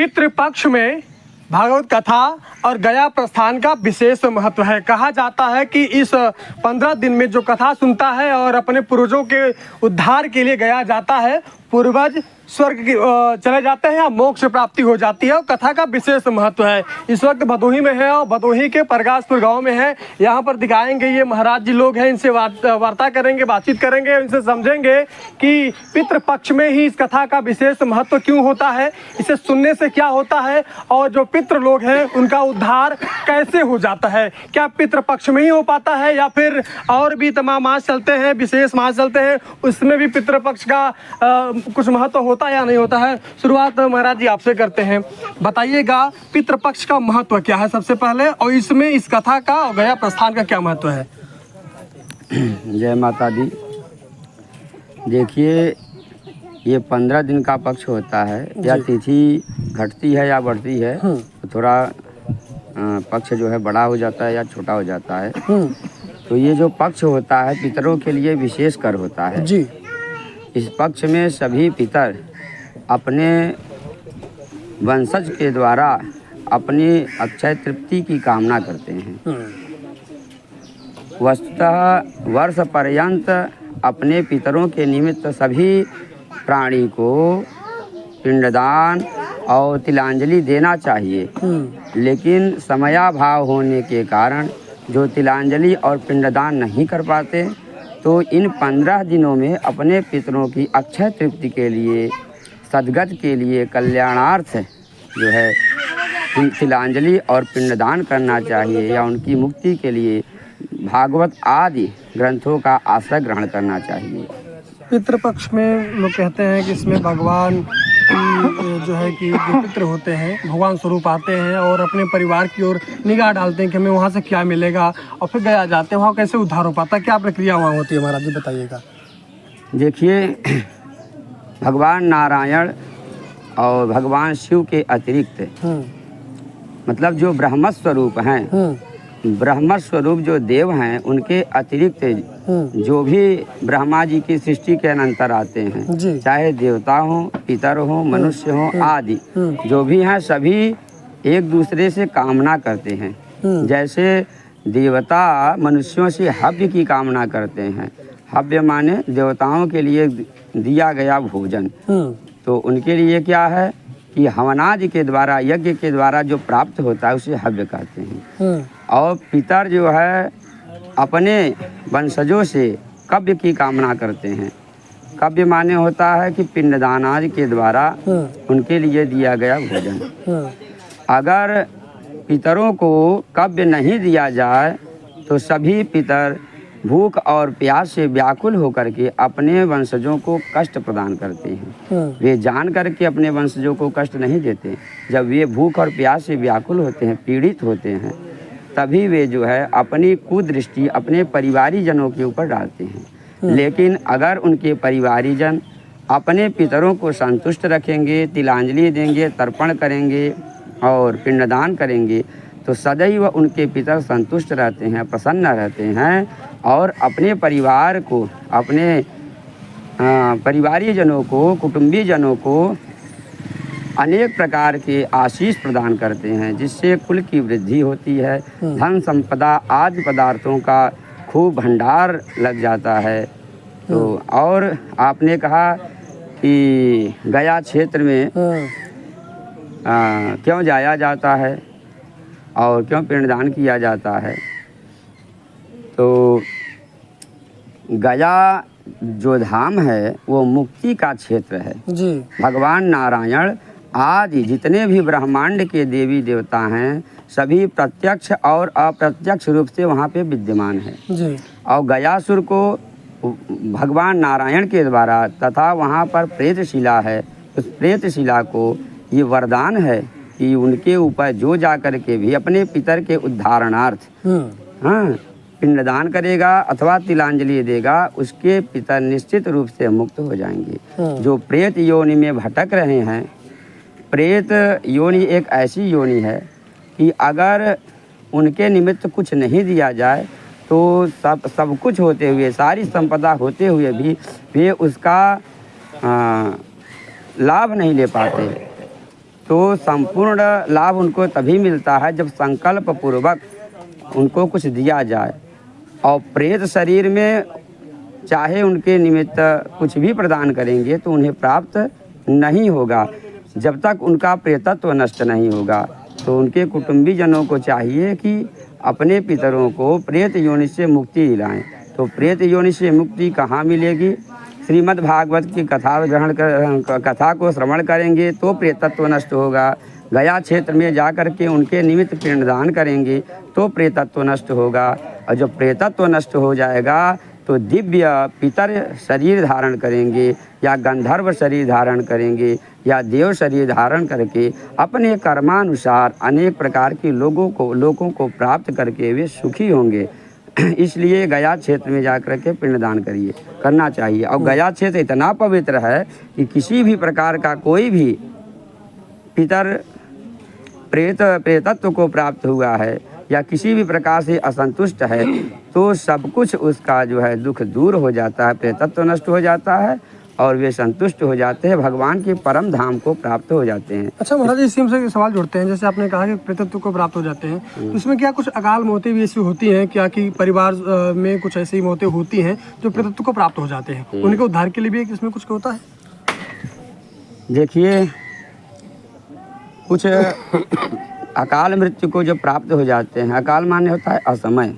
पितृपक्ष में भागवत कथा और गया प्रस्थान का विशेष महत्व है। कहा जाता है कि इस 15 दिन में जो कथा सुनता है और अपने पूर्वजों के उद्धार के लिए गया जाता है, पूर्वज स्वर्ग चले जाते हैं या मोक्ष प्राप्ति हो जाती है। और कथा का विशेष महत्व है। इस वक्त भदोही में है और भदोही के प्रकाशपुर गांव में है। यहाँ पर दिखाएंगे, ये महाराज जी लोग हैं, इनसे वार्ता करेंगे, बातचीत करेंगे, इनसे समझेंगे कि पितृपक्ष में ही इस कथा का विशेष महत्व क्यों होता है, इसे सुनने से क्या होता है और जो पितृ लोग हैं उनका उद्धार कैसे हो जाता है। क्या पितृपक्ष में ही हो पाता है या फिर और भी तमाम मास चलते हैं, विशेष मास चलते हैं, उसमें भी पितृपक्ष का कुछ महत्व होता है या नहीं होता है। शुरुआत महाराज जी आपसे करते हैं, बताइएगा पितृपक्ष का महत्व क्या है सबसे पहले, और इसमें इस कथा का और गया प्रस्थान का क्या महत्व है। जय माता दी। देखिए, ये 15 दिन का पक्ष होता है, या तिथि घटती है या बढ़ती है तो थोड़ा पक्ष जो है बड़ा हो जाता है या छोटा हो जाता है। तो ये जो पक्ष होता है पितरों के लिए विशेष कर होता है जी। इस पक्ष में सभी पितर अपने वंशज के द्वारा अपनी अक्षय तृप्ति की कामना करते हैं। वस्तुतः वर्ष पर्यंत अपने पितरों के निमित्त सभी प्राणी को पिंडदान और तिलांजलि देना चाहिए, लेकिन समयाभाव होने के कारण जो तिलांजलि और पिंडदान नहीं कर पाते, तो इन 15 दिनों में अपने पितरों की अक्षय तृप्ति के लिए, सद्गत के लिए, कल्याणार्थ जो है तिलांजलि और पिंडदान करना चाहिए, या उनकी मुक्ति के लिए भागवत आदि ग्रंथों का आश्रय ग्रहण करना चाहिए। पितृपक्ष में लोग कहते हैं कि इसमें भगवान की जो है कि जो पितृ होते हैं भगवान स्वरूप आते हैं और अपने परिवार की ओर निगाह डालते हैं कि हमें वहाँ से क्या मिलेगा, और फिर गया जाते हैं, वहाँ कैसे उद्धार हो पाता है, क्या प्रक्रिया वहाँ होती है महाराज जी, बताइएगा। देखिए, भगवान नारायण और भगवान शिव के अतिरिक्त मतलब जो ब्रह्म स्वरूप हैं, ब्रह्म स्वरूप जो देव हैं, उनके अतिरिक्त जो भी ब्रह्मा जी की सृष्टि के अनंतर आते हैं, चाहे देवता हो, पितर हो, मनुष्य हो आदि जो भी हैं, सभी एक दूसरे से कामना करते हैं। जैसे देवता मनुष्यों से हव्य की कामना करते हैं। हव्य माने देवताओं के लिए दिया गया भोजन। तो उनके लिए क्या है कि हवनादि के द्वारा, यज्ञ के द्वारा जो प्राप्त होता है उसे हव्य कहते हैं। और पितर जो है अपने वंशजों से कव्य की कामना करते हैं। कव्य माने होता है कि पिंडदान आदि के द्वारा उनके लिए दिया गया भोजन। अगर पितरों को कव्य नहीं दिया जाए तो सभी पितर भूख और प्यास से व्याकुल होकर के अपने वंशजों को कष्ट प्रदान करते हैं। वे जान करके अपने वंशजों को कष्ट नहीं देते। जब वे भूख और प्यास से व्याकुल होते हैं, पीड़ित होते हैं, तभी वे जो है अपनी कुदृष्टि अपने परिवारीजनों के ऊपर डालते हैं। लेकिन अगर उनके परिवारीजन अपने पितरों को संतुष्ट रखेंगे, तिलांजलि देंगे, तर्पण करेंगे और पिंडदान करेंगे, तो सदैव उनके पितर संतुष्ट रहते हैं, प्रसन्न रहते हैं और अपने परिवार को, अपने परिवारीजनों को, कुटुंबीजनों को अनेक प्रकार के आशीष प्रदान करते हैं, जिससे कुल की वृद्धि होती है। धन संपदा आदि पदार्थों का खूब भंडार लग जाता है। तो और आपने कहा कि गया क्षेत्र में क्यों जाया जाता है और क्यों पिंडदान किया जाता है, तो गया जो धाम है वो मुक्ति का क्षेत्र है जी। भगवान नारायण आदि जितने भी ब्रह्मांड के देवी देवता हैं, सभी प्रत्यक्ष और अप्रत्यक्ष रूप से वहाँ पे विद्यमान है जी। और गयासुर को भगवान नारायण के द्वारा तथा वहाँ पर प्रेतशिला है, उस प्रेतशिला को ये वरदान है कि उनके ऊपर जो जा कर के भी अपने पितर के उद्धारणार्थ पिंडदान करेगा अथवा तिलांजलि देगा, उसके पितर निश्चित रूप से मुक्त हो जाएंगे। जो प्रेत योनि में भटक रहे हैं, प्रेत योनि एक ऐसी योनि है कि अगर उनके निमित्त कुछ नहीं दिया जाए तो सब कुछ होते हुए, सारी संपदा होते हुए भी वे उसका लाभ नहीं ले पाते। तो संपूर्ण लाभ उनको तभी मिलता है जब संकल्प पूर्वक उनको कुछ दिया जाए। और प्रेत शरीर में चाहे उनके निमित्त कुछ भी प्रदान करेंगे तो उन्हें प्राप्त नहीं होगा जब तक उनका प्रेतत्व नष्ट नहीं होगा। तो उनके कुटुंबी जनों को चाहिए कि अपने पितरों को प्रेत योनि से मुक्ति दिलाएं। तो प्रेत योनि से मुक्ति कहाँ मिलेगी? श्रीमद् भागवत की कथा को श्रवण करेंगे तो प्रेतत्व नष्ट होगा। गया क्षेत्र में जाकर के उनके निमित्त पिंडदान करेंगे तो प्रेतत्व नष्ट होगा। और जब प्रेतत्व नष्ट हो जाएगा तो दिव्य पितर शरीर धारण करेंगे या गंधर्व शरीर धारण करेंगे या देव शरीर धारण करके अपने कर्मानुसार अनेक प्रकार के लोगों को प्राप्त करके वे सुखी होंगे। इसलिए गया क्षेत्र में जाकर के पिंडदान करना चाहिए। और गया क्षेत्र इतना पवित्र है कि किसी भी प्रकार का कोई भी पितर प्रेतत्व को प्राप्त हुआ है या किसी भी प्रकार से असंतुष्ट है तो सब कुछ उसका जो है दुख दूर हो जाता है, प्रेतत्व नष्ट हो जाता है और वे संतुष्ट हो जाते हैं, भगवान के परम धाम को प्राप्त हो जाते हैं। अच्छा महाराज, इसी से सवाल जोड़ते हैं, जैसे आपने कहा कि प्रेतत्व को प्राप्त हो जाते हैं, तो इसमें क्या कुछ अकाल मौतें भी ऐसी होती हैं क्या कि परिवार में कुछ ऐसी मौतें होती हैं जो प्रेतत्व को प्राप्त हो जाते हैं, उनके उद्धार के लिए भी इसमें कुछ होता है? देखिए, कुछ अकाल मृत्यु को जो प्राप्त हो जाते हैं, अकाल माने होता है असमय।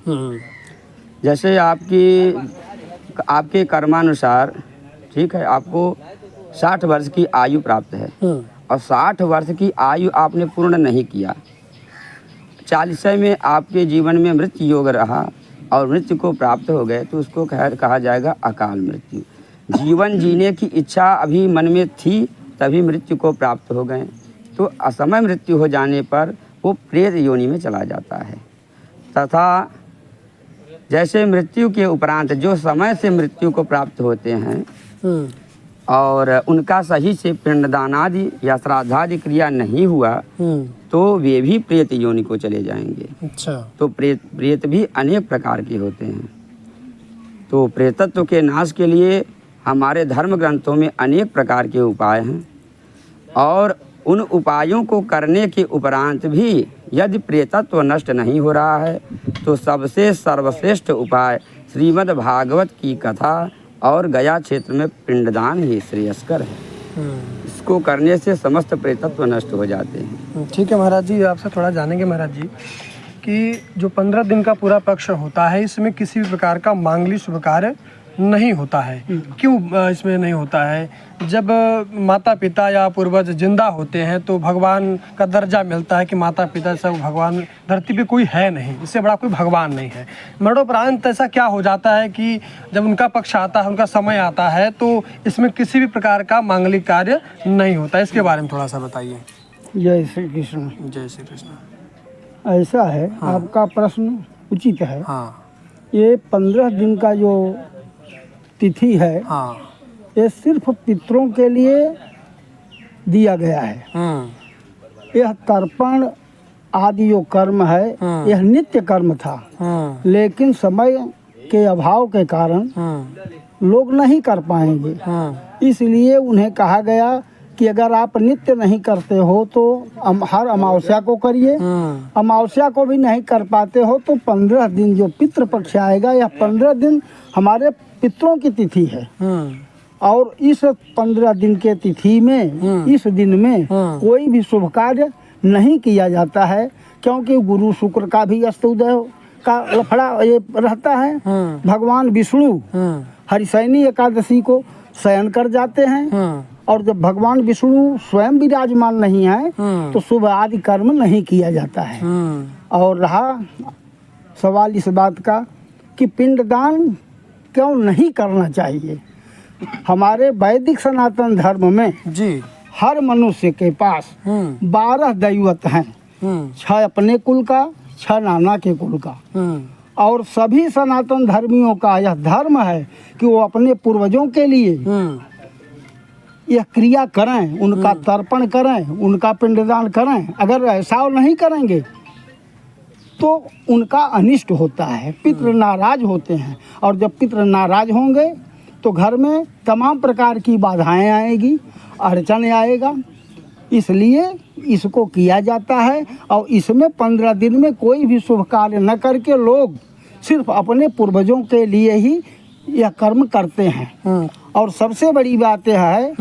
जैसे आपके कर्मानुसार, ठीक है, आपको 60 वर्ष की आयु प्राप्त है और 60 वर्ष की आयु आपने पूर्ण नहीं किया, 40 में आपके जीवन में मृत्यु योग रहा और मृत्यु को प्राप्त हो गए तो उसको कहा जाएगा अकाल मृत्यु। जीवन जीने की इच्छा अभी मन में थी तभी मृत्यु को प्राप्त हो गए, तो असमय मृत्यु हो जाने पर वो प्रेत योनि में चला जाता है। तथा जैसे मृत्यु के उपरांत जो समय से मृत्यु को प्राप्त होते हैं और उनका सही से पिंडदान आदि या श्राद्धादि क्रिया नहीं हुआ तो वे भी प्रेत योनि को चले जाएंगे। अच्छा। तो प्रेत भी अनेक प्रकार के होते हैं। तो प्रेतत्व के नाश के लिए हमारे धर्म ग्रंथों में अनेक प्रकार के उपाय हैं और उन उपायों को करने के उपरांत भी यदि प्रेतत्व नष्ट नहीं हो रहा है तो सबसे सर्वश्रेष्ठ उपाय श्रीमद् भागवत की कथा और गया क्षेत्र में पिंडदान ही श्रेयस्कर है। इसको करने से समस्त प्रेतत्व नष्ट हो जाते हैं। ठीक है महाराज जी, आपसे थोड़ा जानेंगे महाराज जी कि जो 15 दिन का पूरा पक्ष होता है इसमें किसी भी प्रकार का मांगलिक शुभ कार्य नहीं होता है, क्यों इसमें नहीं होता है? जब माता पिता या पूर्वज जिंदा होते हैं तो भगवान का दर्जा मिलता है कि माता पिता सब भगवान धरती पे कोई है नहीं, इससे बड़ा कोई भगवान नहीं है। मरणोपरांत ऐसा क्या हो जाता है कि जब उनका पक्ष आता है, उनका समय आता है तो इसमें किसी भी प्रकार का मांगलिक कार्य नहीं होता? इसके बारे में थोड़ा सा बताइए। जय श्री कृष्ण। जय श्री कृष्ण। ऐसा है, आपका प्रश्न उचित है। हाँ। ये 15 दिन का जो तिथि है, हाँ, ये सिर्फ पितरों के लिए दिया गया है। यह तर्पण आदि जो कर्म है यह नित्य कर्म था, लेकिन समय के अभाव के कारण लोग नहीं कर पाएंगे, इसलिए उन्हें कहा गया कि अगर आप नित्य नहीं करते हो तो हर अमावस्या को करिए। अमावस्या को भी नहीं कर पाते हो तो 15 दिन जो पितृपक्ष आएगा, यह 15 दिन हमारे पितरों की तिथि है और इस 15 दिन के तिथि में इस दिन में कोई भी शुभ कार्य नहीं किया जाता है, क्योंकि गुरु शुक्र का भी अस्तोदय का लफड़ा ये रहता है। भगवान विष्णु हरिशयनी एकादशी को शयन कर जाते हैं और जब भगवान विष्णु स्वयं विराजमान नहीं है तो शुभ आदि कर्म नहीं किया जाता है। और रहा सवाल इस बात का कि पिंडदान क्यों नहीं करना चाहिए, हमारे वैदिक सनातन धर्म में जी हर मनुष्य के पास 12 दैवत हैं, 6 अपने कुल का, 6 नाना के कुल का। और सभी सनातन धर्मियों का यह धर्म है कि वो अपने पूर्वजों के लिए यह क्रिया करें, उनका तर्पण करें, उनका पिंडदान करें। अगर ऐसा नहीं करेंगे तो उनका अनिष्ट होता है, पितृ नाराज होते हैं और जब पितृ नाराज होंगे तो घर में तमाम प्रकार की बाधाएं आएगी, अड़चन आएगा इसलिए इसको किया जाता है। और इसमें 15 दिन में कोई भी शुभ कार्य न करके लोग सिर्फ अपने पूर्वजों के लिए ही यह कर्म करते हैं। और सबसे बड़ी बात यह है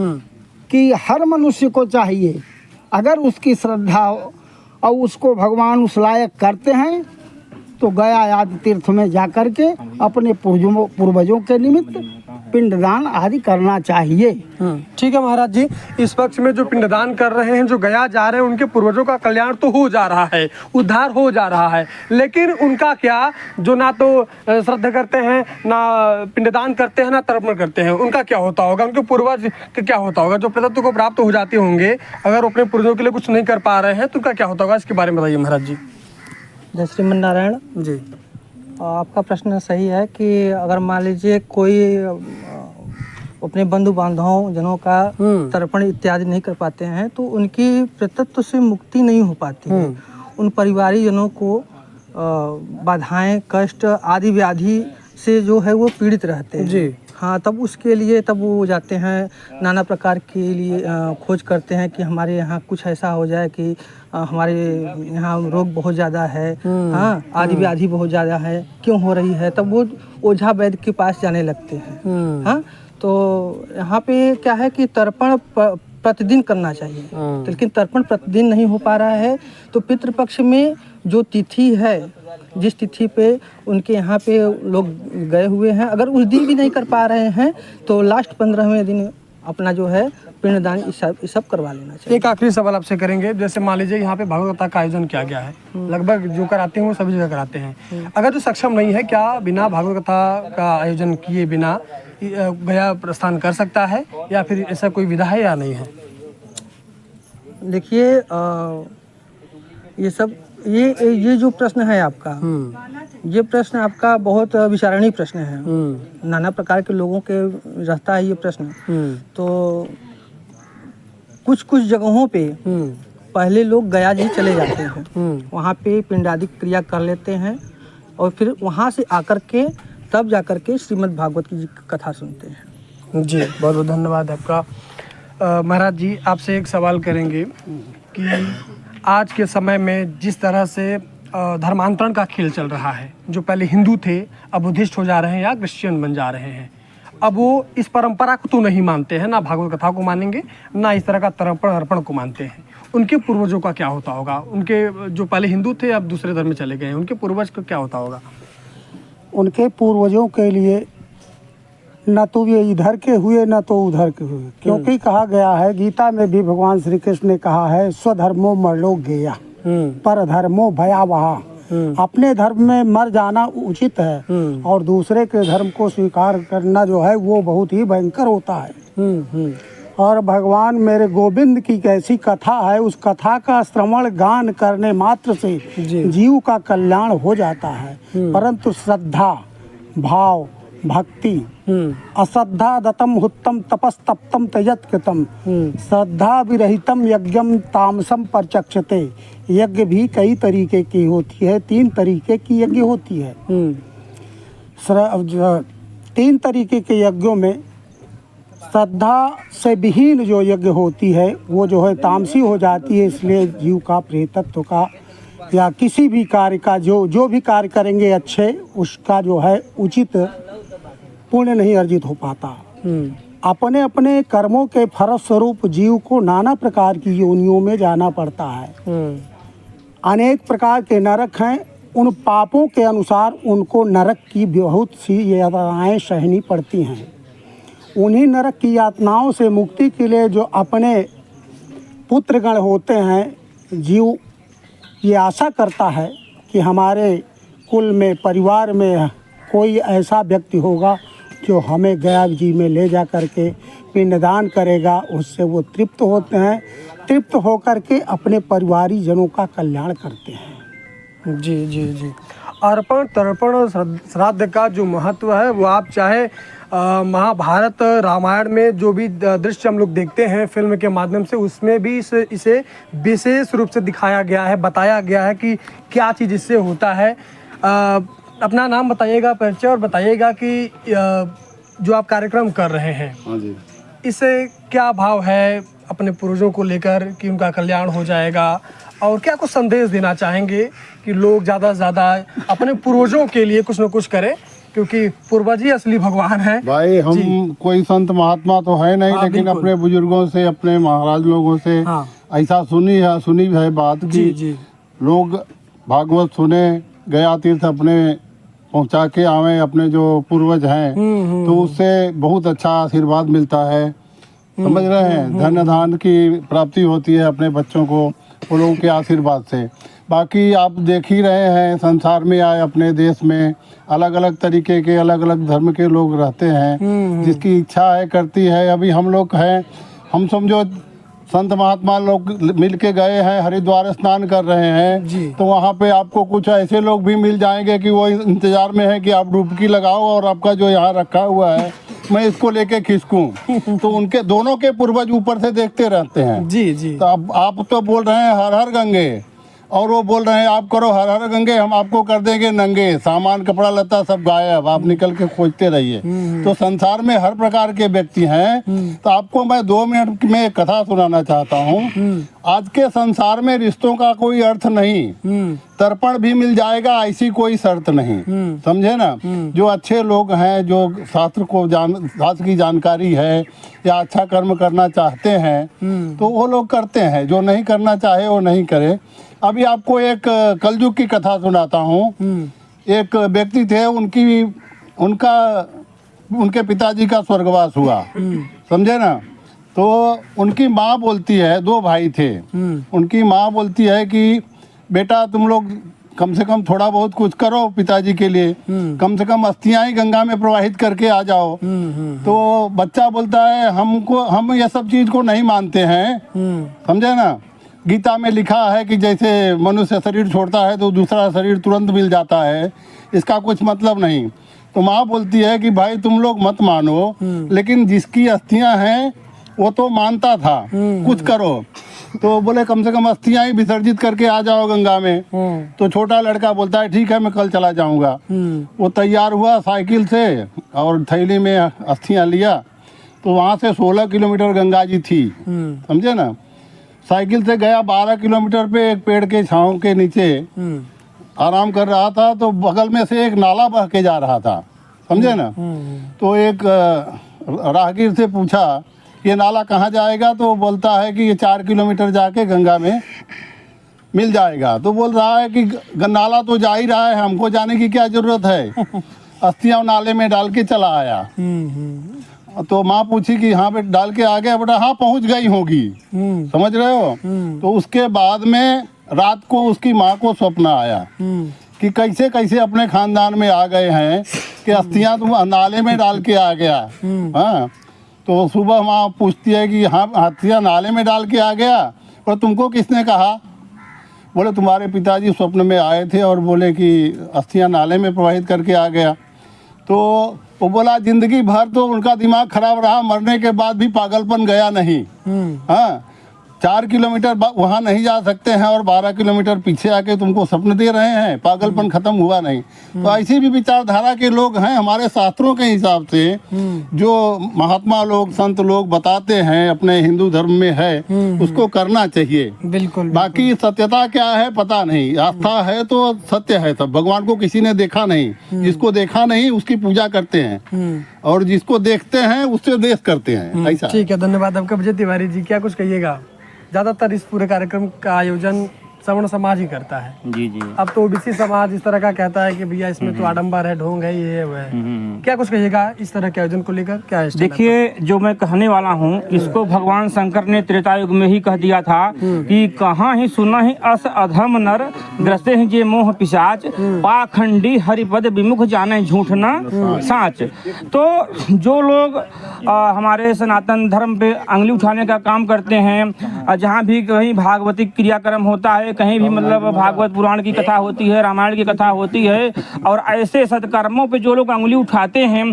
कि हर मनुष्य को चाहिए, अगर उसकी श्रद्धा हो और उसको भगवान उस लायक करते हैं तो गया आदि तीर्थ में जा कर के अपने पूर्वजों के निमित्त पिंडदान आदि करना चाहिए। ठीक है महाराज जी, इस पक्ष में जो पिंडदान कर रहे हैं, जो गया जा रहे हैं, उनके पूर्वजों का कल्याण तो हो जा रहा है, उद्धार हो जा रहा है, लेकिन उनका क्या, जो ना तो श्रद्धा करते हैं, ना पिंडदान करते हैं, ना तर्पण करते हैं, उनका क्या होता होगा? उनके पूर्वज का क्या होता होगा? जो प्रदत्त को प्राप्त हो जाते होंगे, अगर अपने पूर्वजों के लिए कुछ नहीं कर पा रहे हैं तो उनका क्या होता होगा? इसके बारे में बताइए महाराज जी। जय श्रीमन नारायण जी। आपका प्रश्न सही है कि अगर मान लीजिए कोई अपने बंधु बांधवों जनों का तर्पण इत्यादि नहीं कर पाते हैं तो उनकी प्रतत्व से मुक्ति नहीं हो पाती है। उन परिवारी जनों को बाधाएं, कष्ट आदि व्याधि से जो है वो पीड़ित रहते हैं जी। हाँ, तब उसके लिए तब वो जाते हैं, नाना प्रकार के लिए खोज करते हैं कि हमारे यहाँ कुछ ऐसा हो जाए कि हमारे यहाँ रोग बहुत ज़्यादा है, हाँ, आदि व्याधि बहुत ज़्यादा है, क्यों हो रही है, तब वो ओझा वैद्य के पास जाने लगते हैं। हाँ, तो यहाँ पे क्या है कि तर्पण प्रतिदिन करना चाहिए, लेकिन तर्पण प्रतिदिन नहीं हो पा रहा है तो पितृपक्ष में जो तिथि है, जिस तिथि पे उनके यहाँ पे लोग गए हुए हैं, अगर उस दिन भी नहीं कर पा रहे हैं तो लास्ट 15वें दिन अपना जो है पिंडदान ये सब करवा लेना चाहिए। एक आखिरी सवाल आपसे करेंगे, जैसे मान लीजिए यहाँ पे भागवत कथा का आयोजन किया गया है, लगभग जो कराते हैं वो सभी जगह कराते हैं, अगर जो सक्षम नहीं है, क्या बिना भागवत कथा का आयोजन किए बिना गया प्रस्थान कर सकता है, या फिर ऐसा कोई विधा है या नहीं है? देखिए ये जो प्रश्न है आपका, ये प्रश्न आपका बहुत विचारणीय प्रश्न है। नाना प्रकार के लोगों के रहता है ये प्रश्न। तो कुछ जगहों पे पहले लोग गया जी चले जाते हैं, वहाँ पे पिंडादिक क्रिया कर लेते हैं और फिर वहाँ से आकर के तब जाकर के श्रीमद् भागवत की कथा सुनते हैं। जी, बहुत बहुत धन्यवाद आपका। महाराज जी, आपसे एक सवाल करेंगे कि आज के समय में जिस तरह से धर्मांतरण का खेल चल रहा है, जो पहले हिंदू थे अब बुद्धिस्ट हो जा रहे हैं या क्रिश्चियन बन जा रहे हैं, अब वो इस परंपरा को तो नहीं मानते हैं, ना भागवत कथा को मानेंगे, ना इस तरह का तर्पण अर्पण को मानते हैं। उनके पूर्वजों का क्या होता होगा? उनके जो पहले हिंदू थे अब दूसरे धर्म में चले गए हैं, उनके पूर्वज का क्या होता होगा? उनके पूर्वजों के लिए न तो ये इधर के हुए न तो उधर के हुए, क्योंकि कहा गया है, गीता में भी भगवान श्री कृष्ण ने कहा है, स्वधर्मो मरणो गेया पर धर्मो भयावहा। अपने धर्म में मर जाना उचित है और दूसरे के धर्म को स्वीकार करना जो है वो बहुत ही भयंकर होता है। और भगवान मेरे गोविंद की कैसी कथा है, उस कथा का श्रवण गान करने मात्र से जीव का कल्याण हो जाता है। परंतु श्रद्धा, भाव, भक्ति, अश्रद्धा दतम हुत्तम तपस्तप्तम त्यजत कृतम, श्रद्धा विरहितम यज्ञम तामसम परचक्षते। यज्ञ भी कई तरीके की होती है, 3 तरीके की यज्ञ होती है। 3 तरीके के यज्ञों में श्रद्धा से विहीन जो यज्ञ होती है वो जो है तामसी हो जाती है, इसलिए जीव का प्रेतत्व का या किसी भी कार्य का जो भी कार्य करेंगे अच्छे, उसका जो है उचित पुण्य नहीं अर्जित हो पाता। अपने अपने कर्मों के फलस्वरूप जीव को नाना प्रकार की योनियों में जाना पड़ता है। अनेक प्रकार के नरक हैं, उन पापों के अनुसार उनको नरक की बहुत सी यातनाएं सहनी पड़ती हैं। उन्हीं नरक की यातनाओं से मुक्ति के लिए जो अपने पुत्रगण होते हैं, जीव ये आशा करता है कि हमारे कुल में, परिवार में कोई ऐसा व्यक्ति होगा जो हमें गया जी में ले जा कर के पिंडदान करेगा। उससे वो तृप्त होते हैं, तृप्त होकर के अपने परिवारी जनों का कल्याण करते हैं। जी जी जी। अर्पण तर्पण और श्राद्ध का जो महत्व है वो आप चाहे महाभारत रामायण में जो भी दृश्य हम लोग देखते हैं फिल्म के माध्यम से, उसमें भी इसे विशेष रूप से दिखाया गया है, बताया गया है कि क्या चीज़ इससे होता है। अपना नाम बताइएगा, परिचय, और बताइएगा कि जो आप कार्यक्रम कर रहे हैं, हाँ जी, इससे क्या भाव है, अपने पूर्वजों को लेकर कि उनका कल्याण हो जाएगा, और क्या कुछ संदेश देना चाहेंगे कि लोग ज़्यादा से ज़्यादा अपने पूर्वजों के लिए कुछ न कुछ करें, क्योंकि पूर्वज ही असली भगवान हैं। भाई हम कोई संत महात्मा तो है नहीं, हाँ, लेकिन बिल्कुल। अपने बुजुर्गों से, अपने महाराज लोगों से हाँ। ऐसा सुनी है बात जी की जी लोग भागवत सुने, गया तीर्थ अपने पहुंचा के आवे अपने जो पूर्वज हैं, तो उससे बहुत अच्छा आशीर्वाद मिलता है। समझ रहे हैं, धन धान की प्राप्ति होती है अपने बच्चों को वो लोगों के आशीर्वाद से। बाकी आप देख ही रहे हैं, संसार में आए अपने देश में अलग अलग तरीके के अलग अलग धर्म के लोग रहते हैं, जिसकी इच्छा है करती है। अभी हम लोग हैं, हम समझो संत महात्मा लोग मिल के गए हैं, हरिद्वार स्नान कर रहे हैं, तो वहाँ पे आपको कुछ ऐसे लोग भी मिल जाएंगे कि वो इंतजार में है कि आप डुबकी लगाओ और आपका जो यहाँ रखा हुआ है मैं इसको लेके खिसकूं। तो उनके दोनों के पूर्वज ऊपर से देखते रहते हैं। जी जी। तो अब आप तो बोल रहे हैं हर हर गंगे, और वो बोल रहे हैं आप करो हर हर गंगे, हम आपको कर देंगे नंगे, सामान कपड़ा लता सब गायब, आप निकल के खोजते रहिए। तो संसार में हर प्रकार के व्यक्ति हैं। तो आपको मैं 2 मिनट में एक कथा सुनाना चाहता हूँ। आज के संसार में रिश्तों का कोई अर्थ नहीं, तर्पण भी मिल जाएगा ऐसी कोई शर्त नहीं, समझे ना। जो अच्छे लोग हैं, जो शास्त्र की जानकारी है या अच्छा कर्म करना चाहते हैं, तो वो लोग करते हैं, जो नहीं करना चाहे वो नहीं करे। अभी आपको एक कलयुग की कथा सुनाता हूँ। एक व्यक्ति थे, उनके पिताजी का स्वर्गवास हुआ, समझे ना। तो उनकी माँ बोलती है, 2 भाई थे, उनकी माँ बोलती है कि बेटा तुम लोग कम से कम थोड़ा बहुत कुछ करो पिताजी के लिए, कम से कम अस्थियां ही गंगा में प्रवाहित करके आ जाओ। तो बच्चा बोलता है हम ये सब चीज को नहीं मानते हैं, समझे ना। गीता में लिखा है कि जैसे मनुष्य शरीर छोड़ता है तो दूसरा शरीर तुरंत मिल जाता है, इसका कुछ मतलब नहीं। तो माँ बोलती है कि भाई तुम लोग मत मानो, लेकिन जिसकी अस्थियां हैं वो तो मानता था, कुछ करो। तो बोले कम से कम अस्थियां ही विसर्जित करके आ जाओ गंगा में। तो छोटा लड़का बोलता है ठीक है मैं कल चला जाऊंगा। वो तैयार हुआ साइकिल से और थैली में अस्थियां लिया। तो वहाँ से 16 किलोमीटर गंगा जी थी, समझे ना। साइकिल से गया 12 किलोमीटर पे एक पेड़ के छांव के नीचे आराम कर रहा था, तो बगल में से एक नाला बह के जा रहा था, समझे ना। तो एक राहगीर से पूछा ये नाला कहाँ जाएगा, तो बोलता है कि ये 4 किलोमीटर जाके गंगा में मिल जाएगा। तो बोल रहा है कि नाला तो जा ही रहा है, हमको जाने की क्या जरूरत है, अस्थियां नाले में डाल के चला आया। तो माँ पूछी कि हाँ बेटा डाल के आ गया बेटा, हाँ पहुँच गई होगी, समझ रहे हो। तो उसके बाद में रात को उसकी माँ को स्वप्न आया कि कैसे कैसे अपने खानदान में आ गए हैं कि अस्थियां तुम नाले में डाल के आ गया। हाँ, तो सुबह माँ पूछती है कि हाँ अस्थियां नाले में डाल के आ गया, पर तुमको किसने कहा। बोले तुम्हारे पिताजी स्वप्न में आए थे और बोले कि अस्थियां नाले में प्रवाहित करके आ गया। तो वो बोला जिंदगी भर तो उनका दिमाग खराब रहा, मरने के बाद भी पागलपन गया नहीं। हाँ, 4 किलोमीटर वहाँ नहीं जा सकते हैं और 12 किलोमीटर पीछे आके तुमको स्वप्न दे रहे हैं, पागलपन खत्म हुआ नहीं। तो ऐसी भी विचारधारा के लोग हैं हमारे शास्त्रों के हिसाब से, जो महात्मा लोग संत लोग बताते हैं अपने हिंदू धर्म में है, उसको करना चाहिए। बिल्कुल। बाकी सत्यता क्या है पता नहीं, आस्था है तो सत्य है सब। भगवान को किसी ने देखा नहीं, जिसको देखा नहीं उसकी पूजा करते हैं, और जिसको देखते हैं उससे देश करते हैं, ऐसा। ठीक है, धन्यवाद आपका विजय तिवारी जी। क्या कुछ कहिएगा। ज़्यादातर इस पूरे कार्यक्रम का आयोजन सवर्ण समाज ही करता है। जी जी। अब तो ओबीसी समाज इस तरह का कहता है कि भैया इसमें तो आडंबर है, ढोंग है, ये है वो है। क्या कुछ कहिएगा इस तरह के आयोजन को लेकर, क्या है? देखिए, जो मैं कहने वाला हूँ इसको भगवान शंकर ने त्रेता युग में ही कह दिया था कि कहाँ ही सुना ही अस अधम नर ग्रसे हैं जे मोह पिशाच, पाखंडी हरिपद विमुख जाने झूठ न साच। तो जो लोग हमारे सनातन धर्म पे अंगली उठाने का काम करते हैं, जहाँ भी कहीं भागवती क्रियाक्रम होता है, कहीं भी मतलब भागवत पुराण की कथा होती है, रामायण की कथा होती है, और ऐसे सत्कर्मों पे जो लोग अंगुली उठाते हैं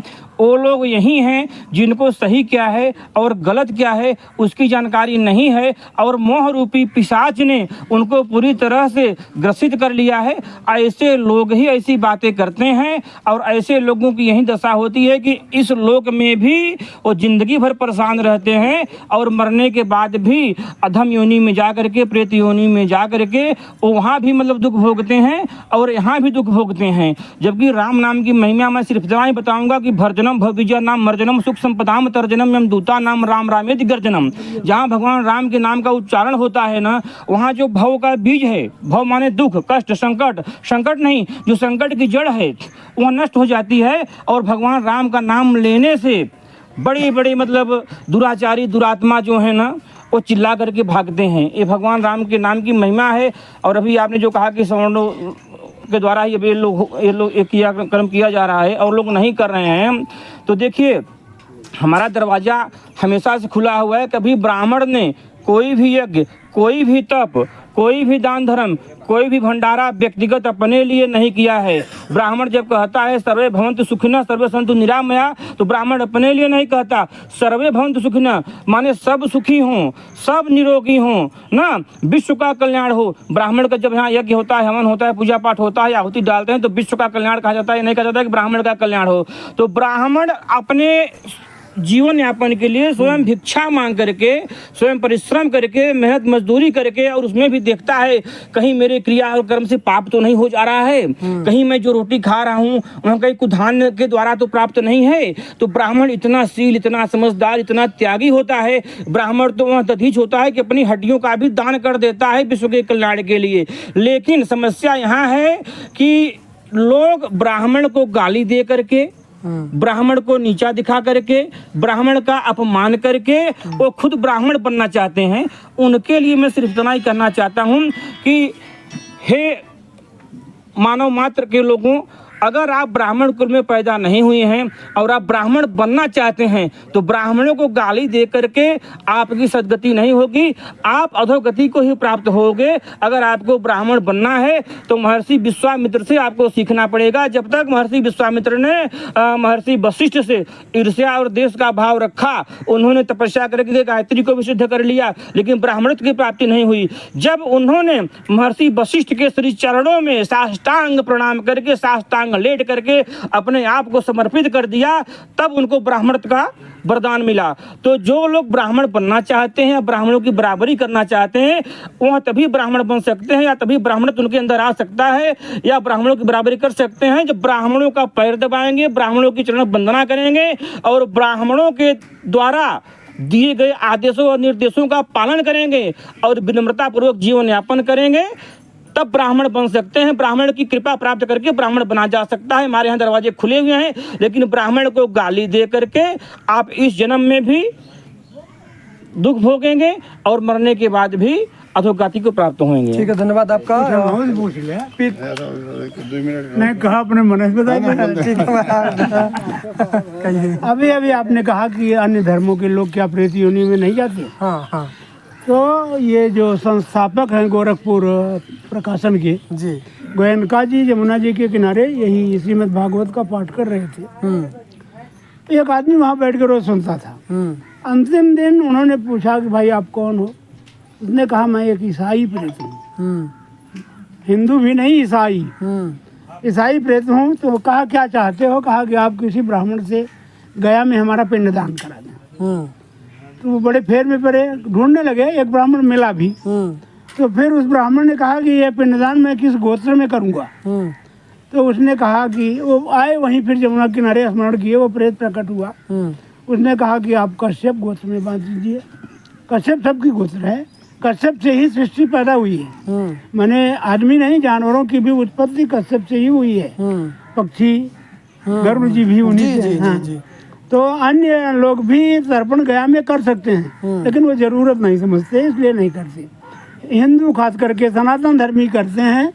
वो लोग यही हैं जिनको सही क्या है और गलत क्या है उसकी जानकारी नहीं है, और मोह रूपी पिशाच ने उनको पूरी तरह से ग्रसित कर लिया है। ऐसे लोग ही ऐसी बातें करते हैं, और ऐसे लोगों की यही दशा होती है कि इस लोक में भी वो जिंदगी भर परेशान रहते हैं, और मरने के बाद भी अधम योनि में जा करके, प्रेत योनि में जा करके वो वहाँ भी मतलब दुख भोगते हैं और यहाँ भी दुख भोगते हैं। जबकि राम नाम की महिमा मैं सिर्फ इतना ही बताऊंगा कि भर्जनम भविजय नाम मर्जनम सुख संपदाम तर्जनम यम दूता नाम राम रामेति गर्जनम। जहाँ भगवान राम के नाम का उच्चारण होता है ना, वहाँ जो भव का बीज है, भव माने दुख, कष्ट, संकट, संकट नहीं, जो संकट की जड़ है वह नष्ट हो जाती है, और भगवान राम का नाम लेने से बड़े बड़े मतलब दुराचारी दुरात्मा जो है ना वो चिल्ला करके भागते हैं। ये भगवान राम के नाम की महिमा है। और अभी आपने जो कहा कि सवर्णों के द्वारा ये लोग किया कर्म किया जा रहा है और लोग नहीं कर रहे हैं, तो देखिए हमारा दरवाज़ा हमेशा से खुला हुआ है। कभी ब्राह्मण ने कोई भी यज्ञ, कोई भी तप, कोई भी दान धर्म, कोई भी भंडारा व्यक्तिगत अपने लिए नहीं किया है। ब्राह्मण जब कहता है सर्वे भवन्तु सुखिनः सर्वे सन्तु निरामया, तो ब्राह्मण अपने लिए नहीं कहता। सर्वे भवन्तु सुखिनः माने सब सुखी हों, सब निरोगी हों ना, विश्व का कल्याण हो। ब्राह्मण का जब यहाँ यज्ञ होता है, हवन होता है, पूजा पाठ होता है, आहुति डालते हैं, तो विश्व का कल्याण कहा जाता है, नहीं कहा जाता है कि ब्राह्मण का कल्याण हो। तो ब्राह्मण अपने जीवन यापन के लिए स्वयं भिक्षा मांग करके, स्वयं परिश्रम करके, मेहनत मजदूरी करके, और उसमें भी देखता है कहीं मेरे क्रिया और कर्म से पाप तो नहीं हो जा रहा है, कहीं मैं जो रोटी खा रहा हूँ वहाँ कहीं कुधान के द्वारा तो प्राप्त नहीं है। तो ब्राह्मण इतना शील, इतना समझदार, इतना त्यागी होता है। ब्राह्मण तो वहाँ दधीच होता है कि अपनी हड्डियों का भी दान कर देता है विश्व के कल्याण के लिए। लेकिन समस्या यहाँ है कि लोग ब्राह्मण को गाली दे करके, ब्राह्मण को नीचा दिखा करके, ब्राह्मण का अपमान करके वो खुद ब्राह्मण बनना चाहते हैं। उनके लिए मैं सिर्फ इतना ही करना चाहता हूँ कि हे मानव मात्र के लोगों, अगर आप ब्राह्मण कुल में पैदा नहीं हुए हैं और आप ब्राह्मण बनना चाहते हैं, तो ब्राह्मणों को गाली दे करके आपकी सद्गति नहीं होगी, आप अधोगति को ही प्राप्त होगे। अगर आपको ब्राह्मण बनना है तो महर्षि विश्वामित्र से आपको सीखना पड़ेगा। जब तक महर्षि विश्वामित्र ने महर्षि वशिष्ठ से ईर्ष्या और देश का भाव रखा, उन्होंने तपस्या करके गायत्री को भी सिद्ध कर लिया, लेकिन ब्राह्मणत्व की प्राप्ति नहीं हुई। जब उन्होंने महर्षि वशिष्ठ के श्री चरणों में साष्टांग प्रणाम करके, साष्टांग लेट करके अपने आप को समर्पित कर दिया, तब उनको ब्राह्मणत्व का वरदान मिला। तो जो लोग ब्राह्मण बनना चाहते हैं, ब्राह्मणों की बराबरी करना चाहते हैं, वह तभी ब्राह्मण बन सकते हैं, या तभी ब्राह्मणत्व उनके अंदर आ सकता है, या ब्राह्मणों की बराबरी कर सकते हैं जब ब्राह्मणों का पैर दबाएंगे, ब्राह्मणों की चरण वंदना करेंगे और ब्राह्मणों के द्वारा दिए गए आदेशों और निर्देशों का पालन करेंगे और विनम्रता पूर्वक जीवन यापन करेंगे, तब ब्राह्मण बन सकते हैं। ब्राह्मण की कृपा प्राप्त करके ब्राह्मण बना जा सकता है। हमारे यहाँ दरवाजे खुले हुए हैं, लेकिन ब्राह्मण को गाली दे करके आप इस जन्म में भी दुख भोगेंगे और मरने के बाद भी अधोगति को प्राप्त होंगे। ठीक है, धन्यवाद आपका। पूछ लिया नहीं कहा अपने मन से बताइए। अभी अभी आपने कहा कि अन्य धर्मों के लोग क्या प्रेत योनि में नहीं जाते। हाँ हाँ तो ये जो संस्थापक हैं गोरखपुर प्रकाशन के जी, गोयनका जी यमुना जी के किनारे यही श्रीमद् भागवत का पाठ कर रहे थे। तो एक आदमी वहाँ बैठ कर रोज सुनता था। अंतिम दिन उन्होंने पूछा कि भाई आप कौन हो? उसने कहा मैं एक ईसाई प्रेत हूँ। हिंदू भी नहीं, ईसाई। ईसाई प्रेत हूँ। तो कहा क्या चाहते हो? कहा कि आप किसी ब्राह्मण से गया में हमारा पिंडदान करा दें। तो वो बड़े फेर में पड़े, ढूंढने लगे, एक ब्राह्मण मिला भी। तो फिर उस ब्राह्मण ने कहा कि ये पिंडदान मैं किस गोत्र में करूँगा? तो उसने कहा कि वो आए वहीं, फिर जमुना किनारे स्मरण किए, वो प्रेत प्रकट हुआ। उसने कहा कि आप कश्यप गोत्र में बांध दीजिए। कश्यप सबकी गोत्र है, कश्यप से ही सृष्टि पैदा हुई है। माने आदमी नहीं, जानवरों की भी उत्पत्ति कश्यप से ही हुई है। पक्षी, गर्भ जी भी उन्हीं से। हाँ। तो अन्य लोग भी तर्पण गया में कर सकते हैं, लेकिन वो जरूरत नहीं समझते, इसलिए नहीं करते। हिंदू खास करके सनातन धर्मी करते हैं,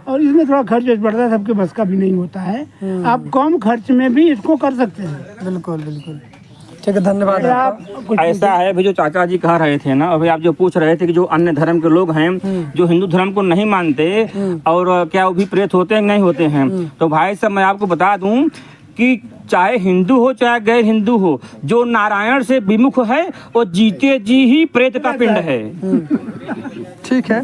और इसमें थोड़ा खर्च बढ़ता है, सबके बस का भी नहीं होता है। आप कम खर्च में भी इसको कर सकते हैं। बिल्कुल बिल्कुल। ठीक है, धन्यवाद आपका। ऐसा है अभी जो चाचा जी कह रहे थे ना, अभी आप जो पूछ रहे थे कि जो अन्य धर्म के लोग हैं जो हिंदू धर्म को नहीं मानते और क्या वो भी प्रेत होते हैं नहीं होते हैं, तो भाई साहब मैं आपको बता दूं कि चाहे हिंदू हो चाहे गैर हिंदू हो, जो नारायण से विमुख है वो जीते जी ही प्रेत का पिंड है। ठीक है।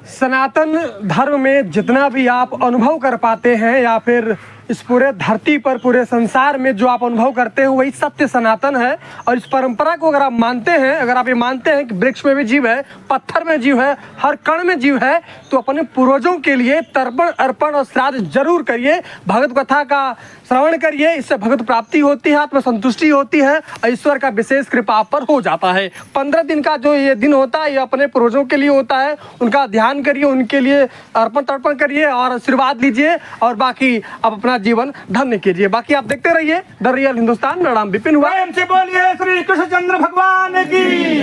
सनातन धर्म में जितना भी आप अनुभव कर पाते हैं या फिर इस पूरे धरती पर पूरे संसार में जो आप अनुभव करते हैं वही सत्य सनातन है। और इस परंपरा को अगर आप मानते हैं, अगर आप ये मानते हैं कि वृक्ष में भी जीव है, पत्थर में जीव है, हर कण में जीव है, तो अपने पूर्वजों के लिए तर्पण अर्पण और श्राद्ध जरूर करिए। भगवत कथा का श्रवण करिए, इससे भगवत प्राप्ति होती है, आत्मसंतुष्टि होती है और ईश्वर का विशेष कृपा आप पर हो जाता है। 15 दिन का जो ये दिन होता है ये अपने पूर्वजों के लिए होता है, उनका ध्यान करिए, उनके लिए अर्पण तर्पण करिए और आशीर्वाद लीजिए और बाकी आप अपना जीवन धन्य कीजिए। बाकी आप देखते रहिए द रियल हिंदुस्तान। मेरा नाम विपिन हुआ। प्रेम से बोलिए श्री कृष्णचंद्र भगवान की।